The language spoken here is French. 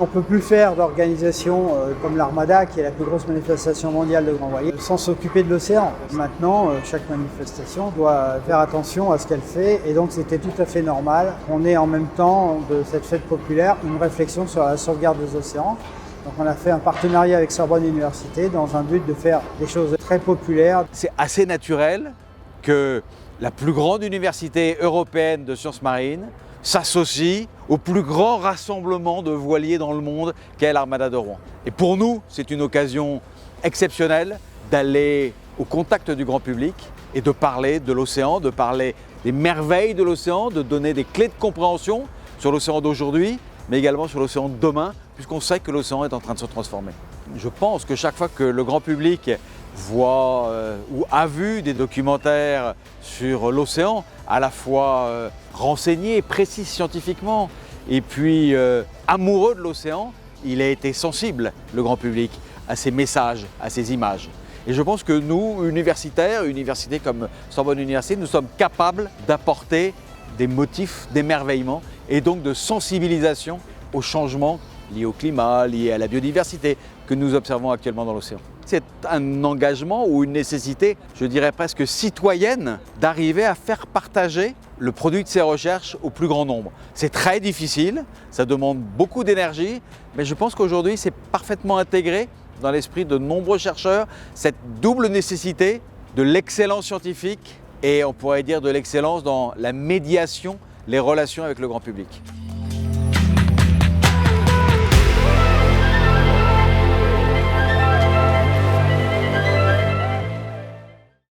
On ne peut plus faire d'organisation comme l'Armada, qui est la plus grosse manifestation mondiale de grand voilier, sans s'occuper de l'océan. Maintenant, chaque manifestation doit faire attention à ce qu'elle fait, et donc c'était tout à fait normal. On ait en même temps de cette fête populaire une réflexion sur la sauvegarde des océans. Donc on a fait un partenariat avec Sorbonne Université dans un but de faire des choses très populaires. C'est assez naturel que la plus grande université européenne de sciences marines s'associe au plus grand rassemblement de voiliers dans le monde qu'est l'Armada de Rouen. Et pour nous, c'est une occasion exceptionnelle d'aller au contact du grand public et de parler de l'océan, de parler des merveilles de l'océan, de donner des clés de compréhension sur l'océan d'aujourd'hui, mais également sur l'océan de demain, puisqu'on sait que l'océan est en train de se transformer. Je pense que chaque fois que le grand public voit ou a vu des documentaires sur l'océan, à la fois renseignés, précis scientifiquement, et puis amoureux de l'océan, il a été sensible, le grand public, à ces messages, à ces images. Et je pense que nous, universitaires, universités comme Sorbonne Université, nous sommes capables d'apporter des motifs d'émerveillement et donc de sensibilisation aux changements liés au climat, liés à la biodiversité que nous observons actuellement dans l'océan. C'est un engagement ou une nécessité, je dirais presque citoyenne, d'arriver à faire partager le produit de ces recherches au plus grand nombre. C'est très difficile, ça demande beaucoup d'énergie, mais je pense qu'aujourd'hui c'est parfaitement intégré dans l'esprit de nombreux chercheurs, cette double nécessité de l'excellence scientifique et on pourrait dire de l'excellence dans la médiation, les relations avec le grand public.